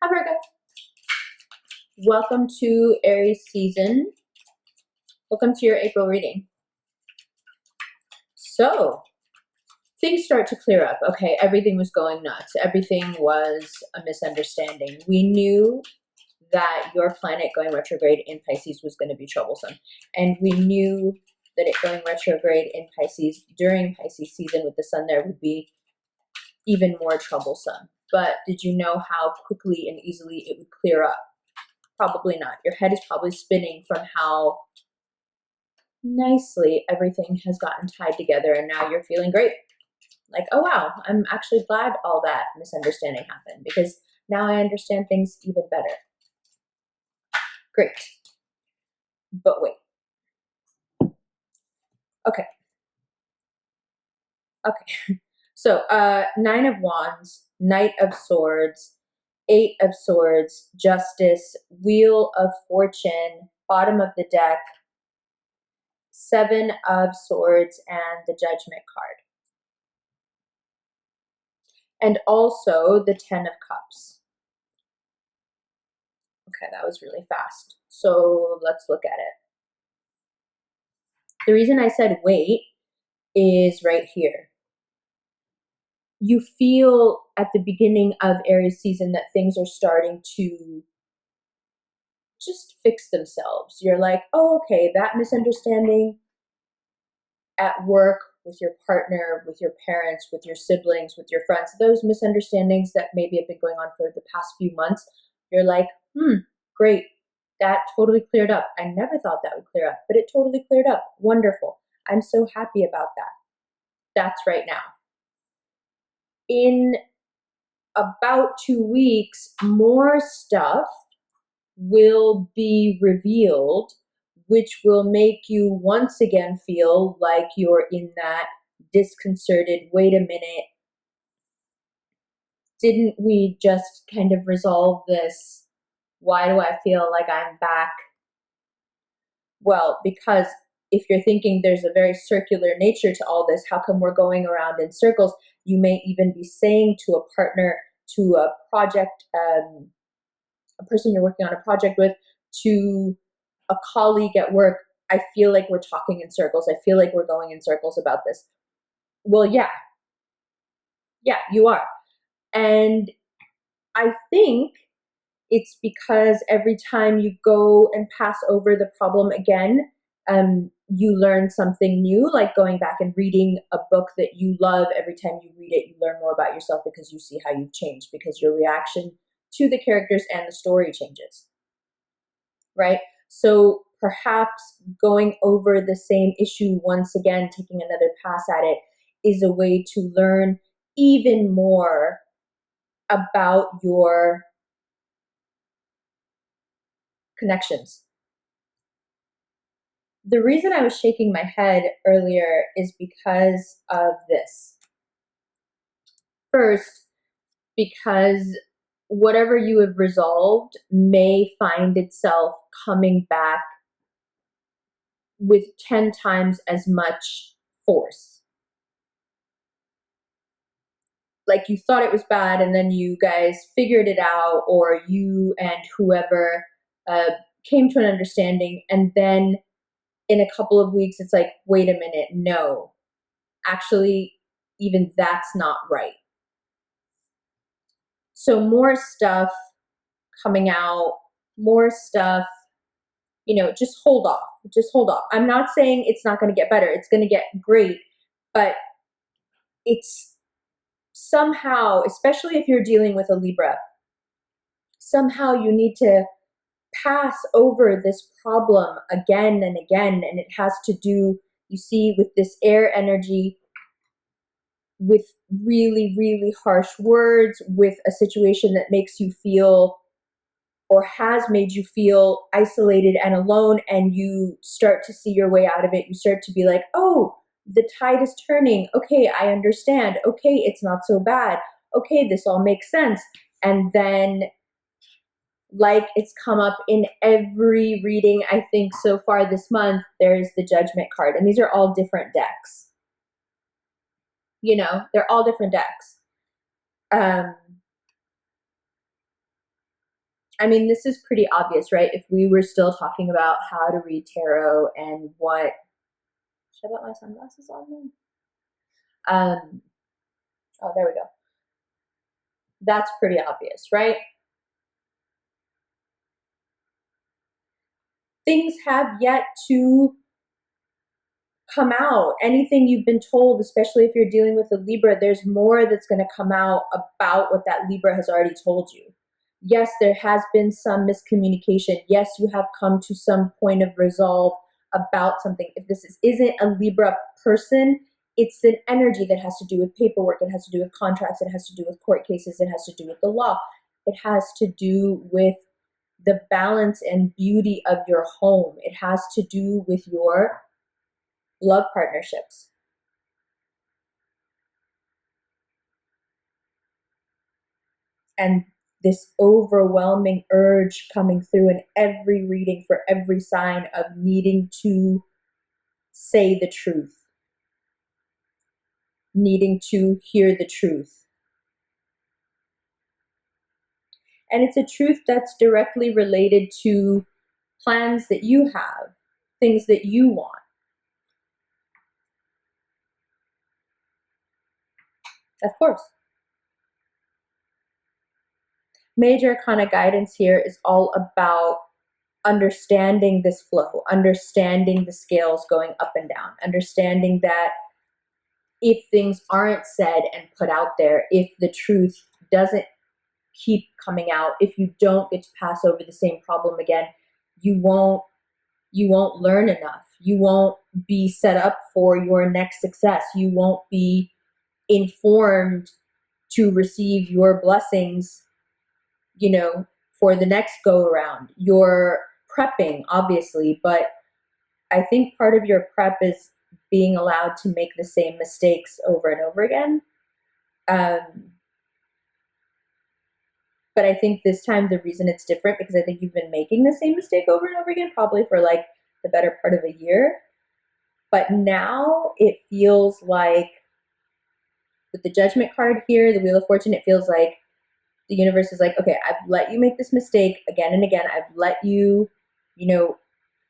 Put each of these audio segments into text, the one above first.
Hi Virgo. Welcome to Aries season. Welcome to your April reading. So, things start to clear up. Okay, everything was going nuts. Everything was a misunderstanding. We knew that your planet going retrograde in Pisces was going to be troublesome. And we knew that it going retrograde in Pisces during Pisces season with the sun there would be even more troublesome. But did you know how quickly and easily it would clear up? Probably not. Your head is probably spinning from how nicely everything has gotten tied together, and now you're feeling great. Like, oh wow, I'm actually glad all that misunderstanding happened because now I understand things even better. Great. But wait. Okay. So, Nine of Wands, Knight of Swords, Eight of Swords, Justice, Wheel of Fortune, bottom of the deck, Seven of Swords, and the Judgment card. And also the Ten of Cups. Okay, that was really fast. So let's look at it. The reason I said wait is right here. You feel at the beginning of Aries season that things are starting to just fix themselves. You're like, oh, okay, that misunderstanding at work, with your partner, with your parents, with your siblings, with your friends, those misunderstandings that maybe have been going on for the past few months, you're like, great, that totally cleared up. I never thought that would clear up, but it totally cleared up. Wonderful. I'm so happy about that. That's right now. In about 2 weeks, more stuff will be revealed, which will make you once again feel like you're in that disconcerted, wait a minute, didn't we just kind of resolve this? Why do I feel like I'm back? Well, because if you're thinking there's a very circular nature to all this, how come we're going around in circles? You may even be saying to a partner, to a project, a person you're working on a project with, to a colleague at work, I feel like we're talking in circles. I feel like we're going in circles about this. Well, yeah, you are. And I think it's because every time you go and pass over the problem again, you learn something new, like going back and reading a book that you love. Every time you read it, you learn more about yourself because you see how you've changed, because your reaction to the characters and the story changes, right? So perhaps going over the same issue once again, taking another pass at it, is a way to learn even more about your connections. The reason I was shaking my head earlier is because of this. First, because whatever you have resolved may find itself coming back with 10 times as much force. Like you thought it was bad and then you guys figured it out, or you and whoever came to an understanding, and then in a couple of weeks it's like, wait a minute, no, actually even that's not right. So more stuff coming out, more stuff, just hold off. I'm not saying it's not going to get better. It's going to get great, but it's somehow, especially if you're dealing with a Libra, somehow you need to pass over this problem again and again. And it has to do, you see, with this air energy, with really, really harsh words, with a situation that makes you feel, or has made you feel, isolated and alone, and you start to see your way out of it. You start to be like, oh, the tide is turning. Okay, I understand. Okay, it's not so bad. Okay, this all makes sense. And then, like it's come up in every reading, I think, so far this month, there's the Judgment card. And these are all different decks. They're all different decks. I mean, this is pretty obvious, right? If we were still talking about how to read tarot and what, should I put my sunglasses on then? Oh, there we go. That's pretty obvious, right? Things have yet to come out. Anything you've been told, especially if you're dealing with a Libra, there's more that's going to come out about what that Libra has already told you. Yes, there has been some miscommunication. Yes, you have come to some point of resolve about something. If this isn't a Libra person, it's an energy that has to do with paperwork. It has to do with contracts. It has to do with court cases. It has to do with the law. It has to do with the balance and beauty of your home. It has to do with your love partnerships. And this overwhelming urge coming through in every reading for every sign of needing to say the truth, needing to hear the truth. And it's a truth that's directly related to plans that you have, things that you want. Of course. Major arcana guidance here is all about understanding this flow, understanding the scales going up and down, understanding that if things aren't said and put out there, if the truth doesn't keep coming out, if you don't get to pass over the same problem again, you won't learn enough. You won't be set up for your next success. You won't be informed to receive your blessings, for the next go around. You're prepping, obviously, but I think part of your prep is being allowed to make the same mistakes over and over again. But I think this time the reason it's different, because I think you've been making the same mistake over and over again, probably for like the better part of a year. But now it feels like, with the Judgment card here, the Wheel of Fortune, it feels like the universe is like, okay, I've let you make this mistake again and again. I've let you,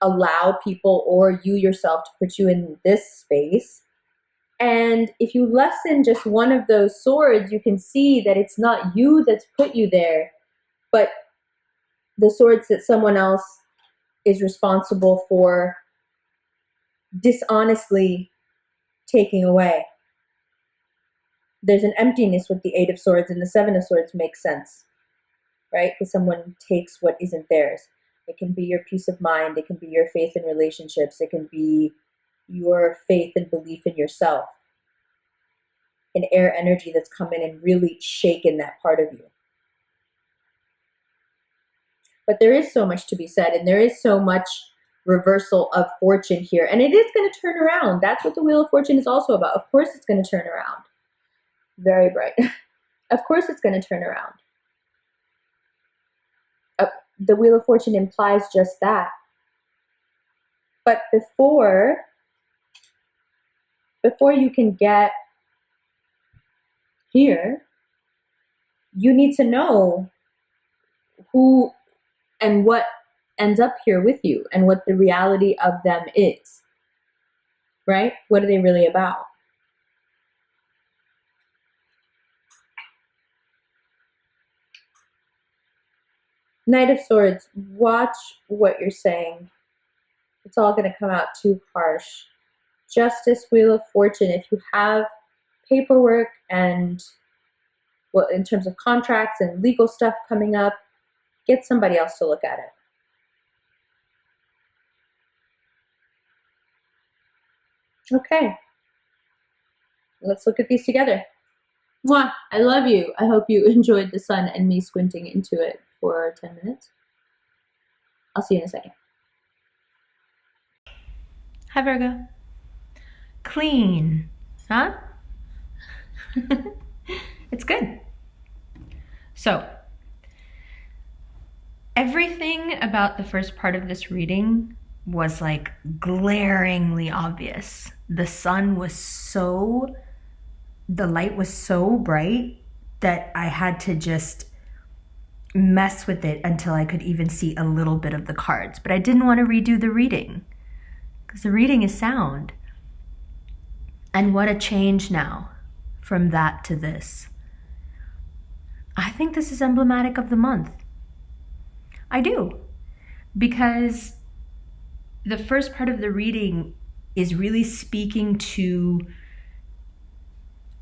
allow people or you yourself to put you in this space. And if you lessen just one of those swords, you can see that it's not you that's put you there, but the swords that someone else is responsible for dishonestly taking away. There's an emptiness with the Eight of Swords, and the Seven of Swords makes sense, right? Because someone takes what isn't theirs. It can be your peace of mind. It can be your faith in relationships. It can be your faith and belief in yourself. An air energy that's come in and really shaken that part of you. But there is so much to be said, and there is so much reversal of fortune here. And it is going to turn around. That's what the Wheel of Fortune is also about. Of course it's going to turn around. Very bright. Of course it's going to turn around. The Wheel of Fortune implies just that. But before you can get here, you need to know who and what ends up here with you and what the reality of them is, right? What are they really about? Knight of Swords, watch what you're saying. It's all going to come out too harsh. Justice, Wheel of Fortune, if you have paperwork and, well, in terms of contracts and legal stuff coming up, get somebody else to look at it. Okay. Let's look at these together. Mwah! I love you. I hope you enjoyed the sun and me squinting into it for 10 minutes. I'll see you in a second. Hi, Virgo. Clean, huh? It's good. So, everything about the first part of this reading was like glaringly obvious. The light was so bright that I had to just mess with it until I could even see a little bit of the cards. But I didn't want to redo the reading because the reading is sound. And what a change now from that to this. I think this is emblematic of the month. I do. Because the first part of the reading is really speaking to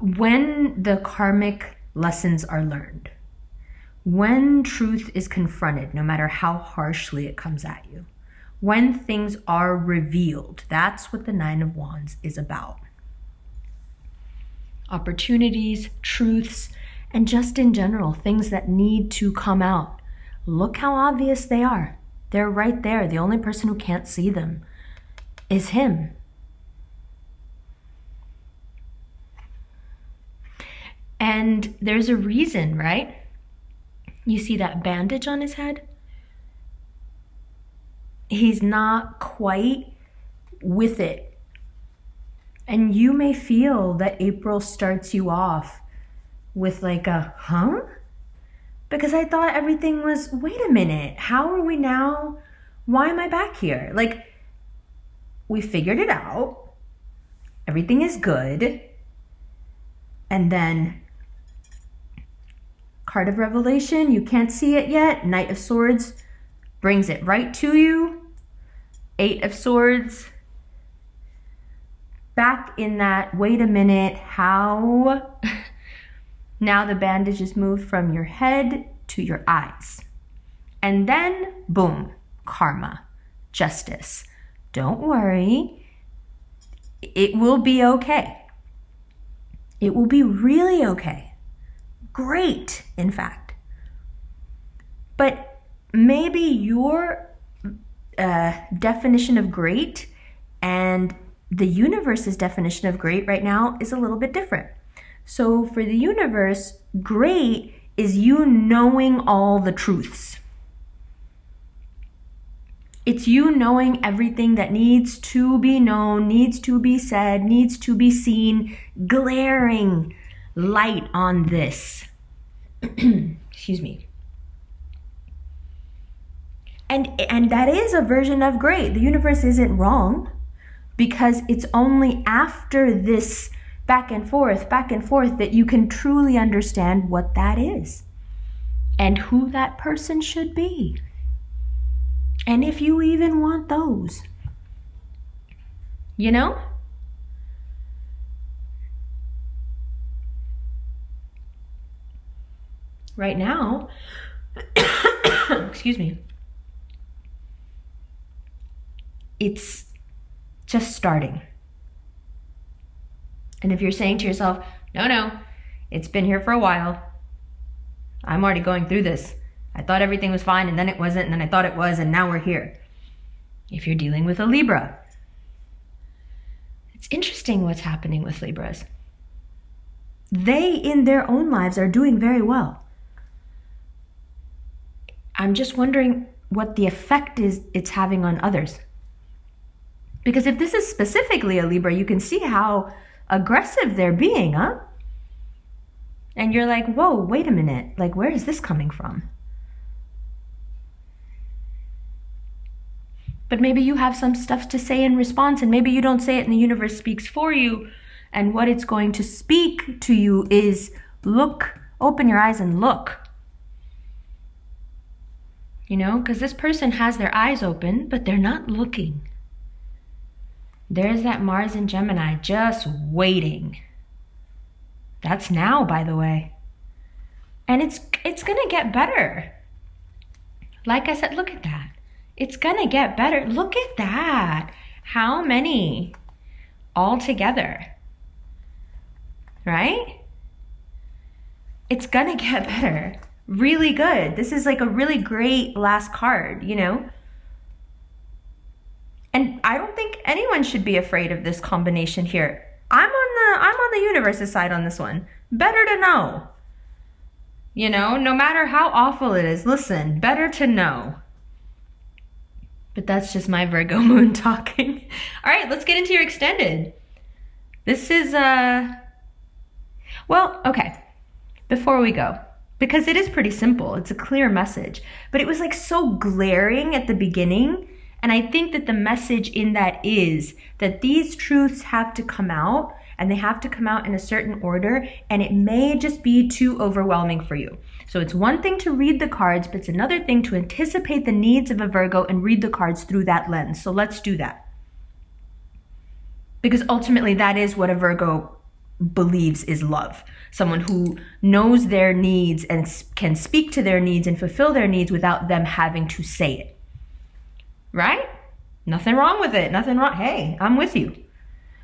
when the karmic lessons are learned, when truth is confronted, no matter how harshly it comes at you, when things are revealed. That's what the Nine of Wands is about. Opportunities, truths, and just in general, things that need to come out. Look how obvious they are. They're right there. The only person who can't see them is him. And there's a reason, right? You see that bandage on his head? He's not quite with it. And you may feel that April starts you off with like a, huh? Because I thought everything was, wait a minute, how are we now? Why am I back here? Like, we figured it out. Everything is good. And then, card of revelation, you can't see it yet. Knight of Swords brings it right to you. Eight of Swords. Back in that, wait a minute, how? Now the bandage is moved from your head to your eyes. And then, boom, karma, justice. Don't worry. It will be okay. It will be really okay. Great, in fact. But maybe your definition of great and the universe's definition of great right now is a little bit different. So for the universe, great is you knowing all the truths. It's you knowing everything that needs to be known, needs to be said, needs to be seen, glaring light on this. Excuse me. And that is a version of great. The universe isn't wrong because it's only after this back and forth that you can truly understand what that is and who that person should be. And if you even want those, you know? Right now, excuse me, it's just starting. And if you're saying to yourself, no, it's been here for a while. I'm already going through this. I thought everything was fine and then it wasn't and then I thought it was and now we're here. If you're dealing with a Libra, it's interesting what's happening with Libras. They, in their own lives, are doing very well. I'm just wondering what the effect is it's having on others. Because if this is specifically a Libra, you can see how aggressive they're being, huh? And you're like, whoa, wait a minute. Like, where is this coming from? But maybe you have some stuff to say in response, and maybe you don't say it and the universe speaks for you. And what it's going to speak to you is look, open your eyes and look. You know, because this person has their eyes open, but they're not looking. There's that Mars in Gemini just waiting. That's now, by the way. And it's going to get better. Like I said, look at that. It's going to get better. Look at that. How many all together? Right? It's going to get better. Really good. This is like a really great last card, you know? And I don't think anyone should be afraid of this combination here. I'm on the universe's side on this one. Better to know. You know, no matter how awful it is, listen, better to know. But that's just my Virgo moon talking. All right, let's get into your extended. This is, well, okay. Before we go, because it is pretty simple. It's a clear message, but it was like so glaring at the beginning. And I think that the message in that is that these truths have to come out, and they have to come out in a certain order, and it may just be too overwhelming for you. So it's one thing to read the cards, but it's another thing to anticipate the needs of a Virgo and read the cards through that lens. So let's do that. Because ultimately that is what a Virgo believes is love. Someone who knows their needs and can speak to their needs and fulfill their needs without them having to say it. Right? Nothing wrong with it. Nothing wrong. Hey, I'm with you.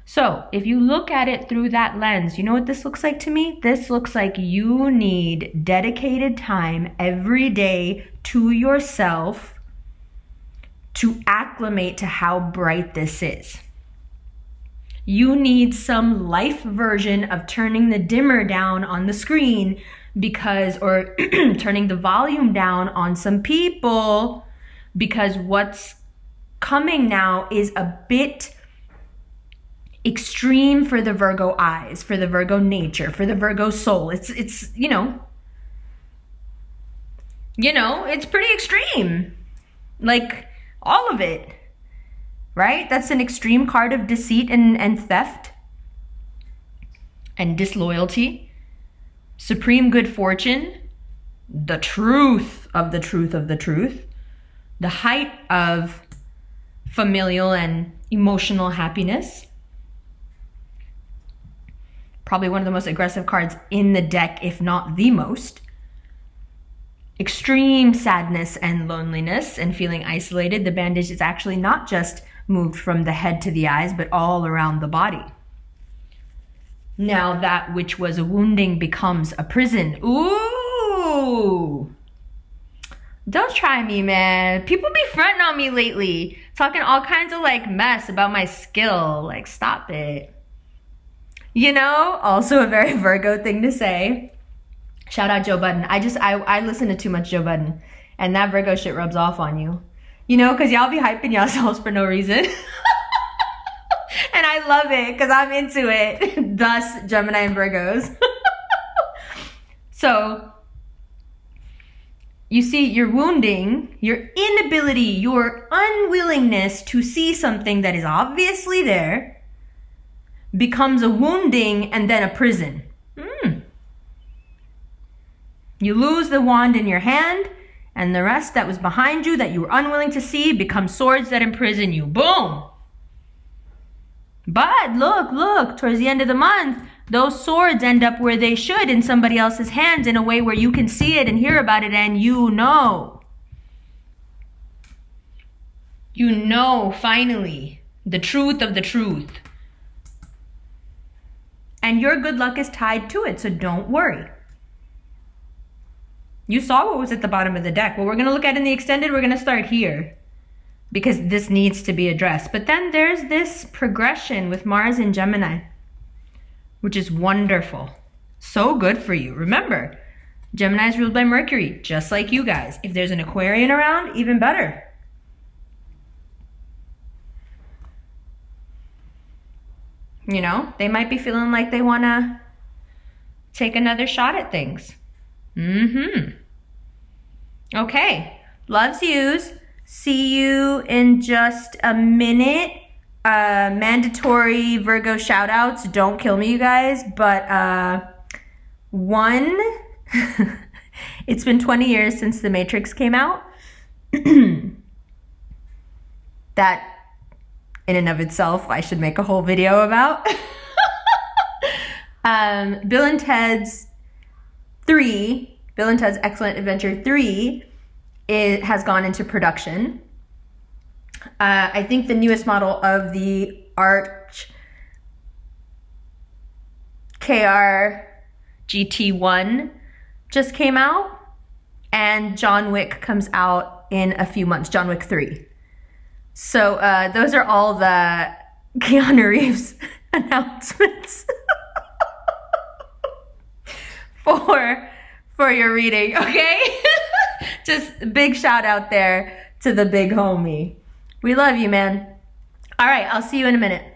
So if you look at it through that lens, you know what this looks like to me? This looks like you need dedicated time every day to yourself to acclimate to how bright this is. You need some life version of turning the dimmer down on the screen or turning the volume down on some people, because what's coming now is a bit extreme for the Virgo eyes, for the Virgo nature, for the Virgo soul. It's it's pretty extreme. Like all of it. Right? That's an extreme card of deceit and theft and disloyalty. Supreme good fortune. The truth of the truth of the truth. The height of familial and emotional happiness. Probably one of the most aggressive cards in the deck, if not the most. Extreme sadness and loneliness and feeling isolated. The bandage is actually not just moved from the head to the eyes, but all around the body. Now that which was a wounding becomes a prison. Ooh. Don't try me, man. People be fronting on me lately, talking all kinds of like mess about my skill. Like, stop it. Also a very Virgo thing to say. Shout out Joe Budden. I listen to too much Joe Budden, and that Virgo shit rubs off on you. Because y'all be hyping yourselves for no reason. And I love it because I'm into it. Thus, Gemini and Virgos. So, you see, your wounding, your inability, your unwillingness to see something that is obviously there becomes a wounding and then a prison. You lose the wand in your hand, and the rest that was behind you that you were unwilling to see becomes swords that imprison you. Boom! But look, towards the end of the month, those swords end up where they should, in somebody else's hands, in a way where you can see it and hear about it, and you know, finally, the truth of the truth. And your good luck is tied to it, so don't worry. You saw what was at the bottom of the deck. What we're going to look at in the extended, we're going to start here because this needs to be addressed. But then there's this progression with Mars in Gemini, which is wonderful. So good for you. Remember, Gemini is ruled by Mercury, just like you guys. If there's an Aquarian around, even better. They might be feeling like they want to take another shot at things. Okay. Loves yous. See you in just a minute. Mandatory Virgo shout outs. Don't kill me, you guys. But one, it's been 20 years since The Matrix came out. That in and of itself, I should make a whole video about. Bill and Ted's Excellent Adventure 3, it has gone into production. I think the newest model of the Arch KR GT1 just came out, and John Wick comes out in a few months, John Wick 3. So those are all the Keanu Reeves announcements for your reading, okay? Just big shout out there to the big homie. We love you, man. All right, I'll see you in a minute.